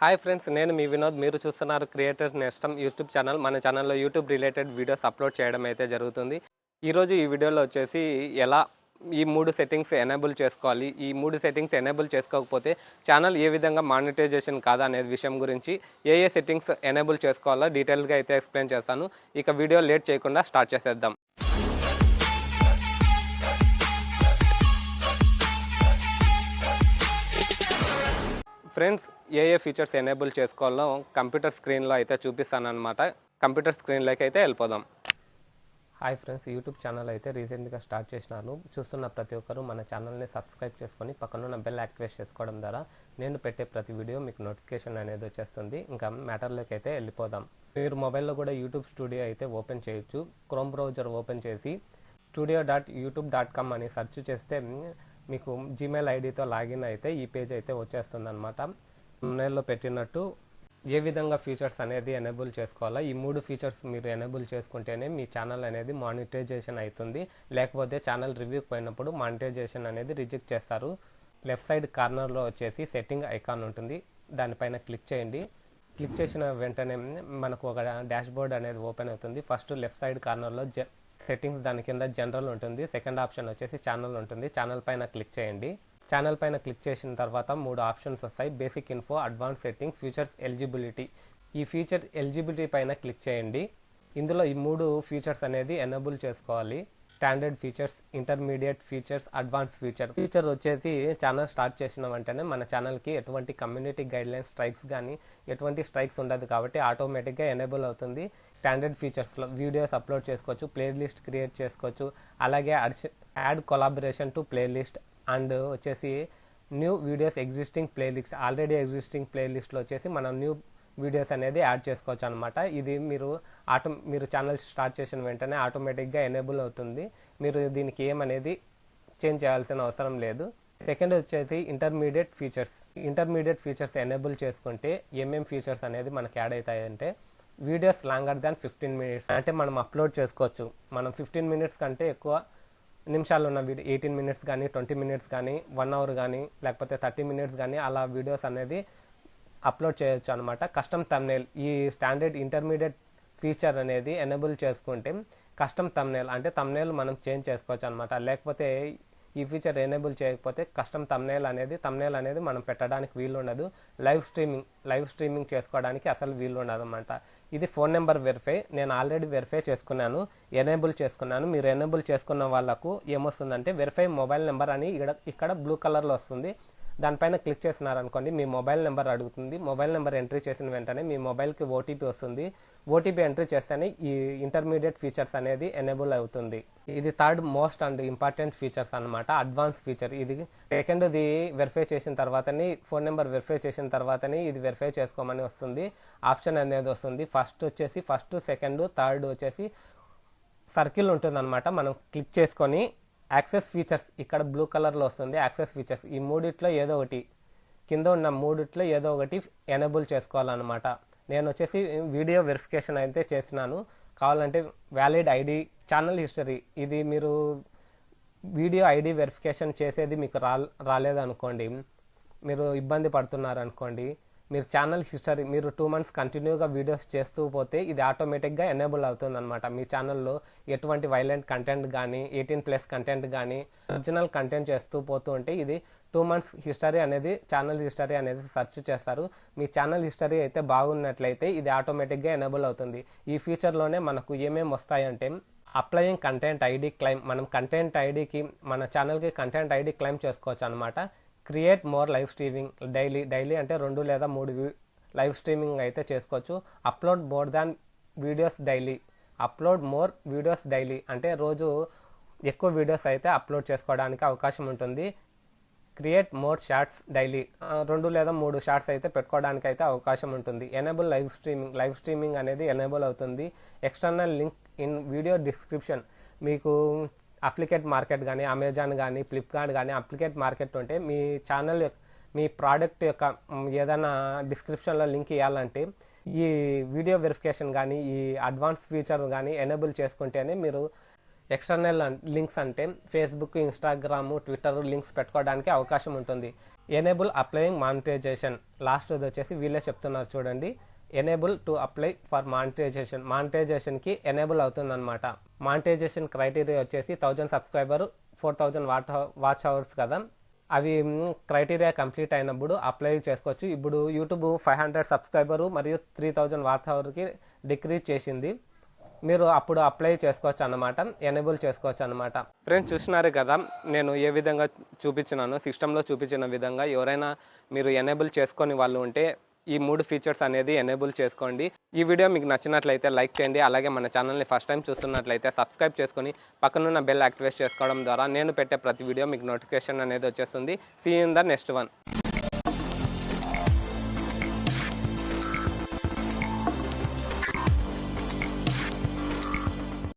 Hi friends, నేను మీ వినోద్. మీరు చూస్తున్నారు క్రియేటర్స్ నేస్తం యూట్యూబ్ ఛానల్. మన ఛానల్లో యూట్యూబ్ రిలేటెడ్ వీడియోస్ అప్లోడ్ చేయడం అయితే జరుగుతుంది. ఈరోజు ఈ వీడియోలో వచ్చేసి ఎలా ఈ 3 సెట్టింగ్స్ ఎనేబుల్ చేసుకోవాలి, ఈ 3 సెట్టింగ్స్ ఎనేబుల్ చేసుకోకపోతే ఛానల్ ఏ విధంగా మానిటైజేషన్ కాదా అనే విషయం గురించి ఏ సెట్టింగ్స్ ఎనేబుల్ చేసుకోవాలో డీటెయిల్గా అయితే ఎక్స్ప్లెయిన్ చేస్తాను. ఇక వీడియో లేట్ చేయకుండా స్టార్ట్ చేసేద్దాం. ఫ్రెండ్స్, ఏ ఫీచర్స్ ఎనేబుల్ చేసుకోవాలో కంప్యూటర్ స్క్రీన్లో అయితే చూపిస్తాను అనమాట. కంప్యూటర్ స్క్రీన్లోకి అయితే వెళ్ళిపోదాం. హాయ్ ఫ్రెండ్స్, యూట్యూబ్ ఛానల్ అయితే రీసెంట్గా స్టార్ట్ చేసినాను. చూస్తున్న ప్రతి ఒక్కరూ మన ఛానల్ని సబ్స్క్రైబ్ చేసుకొని పక్కనున్న బెల్ యాక్టివేట్ చేసుకోవడం ద్వారా నేను పెట్టే ప్రతి వీడియో మీకు నోటిఫికేషన్ అనేది వచ్చేస్తుంది. ఇంకా మ్యాటర్లోకి అయితే వెళ్ళిపోదాం. మీరు మొబైల్లో కూడా యూట్యూబ్ స్టూడియో అయితే ఓపెన్ చేయొచ్చు. క్రోమ్ బ్రౌజర్ ఓపెన్ చేసి studio.youtube.com అని సెర్చ్ చేస్తే మీకు జీమెయిల్ ఐడితో లాగిన్ అయితే ఈ పేజ్ అయితే వచ్చేస్తుంది అనమాట. నెలలో పెట్టినట్టు ఏ విధంగా ఫీచర్స్ అనేది ఎనేబుల్ చేసుకోవాలా, ఈ 3 ఫీచర్స్ మీరు ఎనేబుల్ చేసుకుంటేనే మీ ఛానల్ అనేది మానిటైజేషన్ అవుతుంది. లేకపోతే ఛానల్ రివ్యూకి పోయినప్పుడు మానిటైజేషన్ అనేది రిజెక్ట్ చేస్తారు. లెఫ్ట్ సైడ్ కార్నర్లో వచ్చేసి సెట్టింగ్ ఐకాన్ ఉంటుంది, దానిపైన క్లిక్ చేయండి. క్లిక్ చేసిన వెంటనే మనకు ఒక డాష్ బోర్డ్ అనేది ఓపెన్ అవుతుంది. ఫస్ట్ లెఫ్ట్ సైడ్ కార్నర్లో సెట్టింగ్స్, దాని కింద జనరల్ ఉంటుంది. సెకండ్ ఆప్షన్ వచ్చేసి ఛానల్ ఉంటుంది. ఛానల్ పైన క్లిక్ చేయండి. ఛానల్ పైన క్లిక్ చేసిన తర్వాత 3 ఆప్షన్స్ వస్తాయి: basic info, advance setting, features eligibility. ఈ ఫీచర్ ఎలిజిబిలిటీ పైన క్లిక్ చేయండి. ఇందులో ఈ 3 ఫీచర్స్ అనేది ఎనేబుల్ చేసుకోవాలి: standard features, intermediate features, advance feature వచ్చేసి ఛానల్ స్టార్ట్ చేసిన వెంటనే మన ఛానల్కి ఎటువంటి కమ్యూనిటీ గైడ్లైన్స్ స్ట్రైక్స్ కానీ ఎటువంటి స్ట్రైక్స్ ఉండదు కాబట్టి ఆటోమేటిక్గా ఎనేబుల్ అవుతుంది. స్టాండర్డ్ ఫీచర్స్లో వీడియోస్ అప్లోడ్ చేసుకోవచ్చు, ప్లేలిస్ట్ క్రియేట్ చేసుకోవచ్చు, అలాగే add collaboration to playlist and వచ్చేసి new videos existing playlist. Already existing ప్లేలిస్ట్లో వచ్చేసి మనం న్యూ వీడియోస్ అనేది యాడ్ చేసుకోవచ్చు అనమాట. ఇది మీరు ఛానల్ స్టార్ట్ చేసిన వెంటనే ఆటోమేటిక్గా ఎనేబుల్ అవుతుంది. మీరు దీనికి ఏమనేది చేంజ్ చేయాల్సిన అవసరం లేదు. సెకండ్ వచ్చేసి ఇంటర్మీడియట్ ఫీచర్స్ ఎనేబుల్ చేసుకుంటే ఏమేం ఫీచర్స్ అనేది మనకి యాడ్ అవుతాయంటే, వీడియోస్ లాంగర్ దాన్ 15 మినిట్స్ అంటే మనం అప్లోడ్ చేసుకోవచ్చు. మనం 15 మినిట్స్ కంటే ఎక్కువ నిమిషాలు ఉన్న వీడియో, 18 మినిట్స్ కానీ 20 మినిట్స్ కానీ 1 అవర్ కానీ లేకపోతే 30 మినిట్స్ కానీ అలా వీడియోస్ అనేది అప్లోడ్ చేయొచ్చు అనమాట. కస్టమ్ థంబ్నెయిల్, ఈ స్టాండర్డ్ ఇంటర్మీడియట్ ఫీచర్ అనేది ఎనేబుల్ చేసుకుంటే కస్టమ్ థంబ్నెయిల్ అంటే థంబ్నెయిల్ మనం చేంజ్ చేసుకోవచ్చు అనమాట. లేకపోతే ఈ ఫీచర్ ఎనేబుల్ చేయకపోతే కస్టమ్ థంబ్నెయిల్ అనేది మనం పెట్టడానికి వీలు ఉండదు. లైవ్ స్ట్రీమింగ్ చేసుకోవడానికి అసలు వీలు ఉండదు అనమాట. ఇది ఫోన్ నెంబర్ వెరిఫై. నేను ఆల్రెడీ వెరిఫై చేసుకున్నాను, ఎనేబుల్ చేసుకున్నాను. మీరు ఎనేబుల్ చేసుకున్న వాళ్ళకు ఏమొస్తుందంటే వెరిఫై మొబైల్ నెంబర్ అని ఇక్కడ బ్లూ కలర్లో వస్తుంది. దానిపైన క్లిక్ చేసినారనుకోండి, మీ మొబైల్ నెంబర్ అడుగుతుంది. మొబైల్ నెంబర్ ఎంట్రీ చేసిన వెంటనే మీ మొబైల్కి ఓటీపీ వస్తుంది. ఓటీపీ ఎంట్రీ చేస్తేనే ఈ ఇంటర్మీడియట్ ఫీచర్స్ అనేది ఎనేబుల్ అవుతుంది. ఇది third most and important features అనమాట, అడ్వాన్స్ ఫీచర్. ఇది సెకండ్ది వెరిఫై చేసిన తర్వాతని, ఫోన్ నెంబర్ వెరిఫై చేసిన తర్వాతని ఇది వెరిఫై చేసుకోమని వస్తుంది, ఆప్షన్ అనేది వస్తుంది. ఫస్ట్, సెకండ్, థర్డ్ వచ్చేసి సర్కిల్ ఉంటుంది అనమాట. మనం క్లిక్ చేసుకొని యాక్సెస్ ఫీచర్స్, ఇక్కడ బ్లూ కలర్లో వస్తుంది యాక్సెస్ ఫీచర్స్. ఈ మూడిట్లో ఏదో ఒకటి, కింద ఉన్న మూడిట్లో ఏదో ఒకటి ఎనేబుల్ చేసుకోవాలన్నమాట. నేను వచ్చేసి వీడియో వెరిఫికేషన్ అయితే చేసినాను. కావాలంటే వ్యాలిడ్ ఐడి, ఛానల్ హిస్టరీ, ఇది మీరు వీడియో ఐడి వెరిఫికేషన్ చేసేది మీకు రాలేదనుకోండి, మీరు ఇబ్బంది పడుతున్నారనుకోండి, మీరు ఛానల్ హిస్టరీ, మీరు 2 months కంటిన్యూగా వీడియోస్ చేస్తూ పోతే ఇది ఆటోమేటిక్గా ఎనేబుల్ అవుతుంది అనమాట. మీ ఛానల్లో ఎటువంటి వైలెంట్ కంటెంట్ కానీ 18+ కంటెంట్ కానీ ఒరిజినల్ కంటెంట్ చేస్తూ పోతూ ఉంటే ఇది 2 months హిస్టరీ అనేది, ఛానల్ హిస్టరీ అనేది సెర్చ్ చేస్తారు. మీ ఛానల్ హిస్టరీ అయితే బాగున్నట్లయితే ఇది ఆటోమేటిక్గా ఎనేబుల్ అవుతుంది. ఈ ఫీచర్లోనే మనకు ఏమేమి వస్తాయంటే, అప్లయింగ్ కంటెంట్ ఐడి క్లెయిమ్, మనం కంటెంట్ ఐడికి, మన ఛానల్కి కంటెంట్ ఐడి క్లెయిమ్ చేసుకోవచ్చు అనమాట. Create more live streaming, daily అంటే 2 లేదా 3 లైవ్ స్ట్రీమింగ్ అయితే చేసుకోవచ్చు. అప్లోడ్ మోర్ వీడియోస్ డైలీ అంటే రోజు ఎక్కువ వీడియోస్ అయితే అప్లోడ్ చేసుకోవడానికి అవకాశం ఉంటుంది. క్రియేట్ మోర్ షార్ట్స్ డైలీ, 2 లేదా 3 షార్ట్స్ అయితే పెట్టుకోవడానికి అయితే అవకాశం ఉంటుంది. ఎనేబుల్ లైవ్ స్ట్రీమింగ్ అనేది ఎనేబుల్ అవుతుంది. External link in video description, మీకు అప్లికేట్ మార్కెట్ కానీ, అమెజాన్ కానీ, ఫ్లిప్కార్ట్ కానీ అప్లికేట్ మార్కెట్ ఉంటే మీ ఛానల్, మీ ప్రోడక్ట్ యొక్క ఏదైనా డిస్క్రిప్షన్లో లింక్ ఇవ్వాలంటే ఈ వీడియో వెరిఫికేషన్ కానీ, ఈ అడ్వాన్స్ ఫీచర్ కానీ ఎనేబుల్ చేసుకుంటేనే మీరు ఎక్స్టర్నల్ లింక్స్ అంటే ఫేస్బుక్, ఇన్స్టాగ్రామ్, ట్విట్టర్ లింక్స్ పెట్టుకోవడానికి అవకాశం ఉంటుంది. ఎనేబుల్ అప్లయింగ్ మానిటైజేషన్, లాస్ట్ వచ్చేసి వీళ్ళే చెప్తున్నారు చూడండి. Enable to apply for monetization, మానిటైజేషన్కి ఎనేబుల్ అవుతుందన్నమాట. మానిటైజేషన్ క్రైటీరియా వచ్చేసి 1000 సబ్స్క్రైబర్, 4000 వాచ్ అవర్స్ కదా. అవి క్రైటీరియా కంప్లీట్ అయినప్పుడు అప్లై చేసుకోవచ్చు. ఇప్పుడు యూట్యూబ్ 500 సబ్స్క్రైబరు మరియు 3000 వాచ్ అవర్కి డిక్రీజ్ చేసింది. మీరు అప్పుడు అప్లై చేసుకోవచ్చు అన్నమాట, ఎనేబుల్ చేసుకోవచ్చు అన్నమాట. ఫ్రెండ్స్ చూసినారు కదా, నేను ఏ విధంగా చూపించినాను, సిస్టంలో చూపించిన విధంగా. ఎవరైనా మీరు ఎనేబుల్ చేసుకొని వాళ్ళు ఉంటే ఈ 3 ఫీచర్స్ అనేది ఎనేబుల్ చేసుకోండి. ఈ వీడియో మీకు నచ్చినట్లయితే లైక్ చేయండి. అలాగే మన ఛానల్ని ఫస్ట్ టైం చూస్తున్నట్లయితే సబ్స్క్రైబ్ చేసుకొని పక్కనున్న బెల్ యాక్టివేట్ చేసుకోవడం ద్వారా నేను పెట్టే ప్రతి వీడియో మీకు నోటిఫికేషన్ అనేది వచ్చేస్తుంది. See in the next one.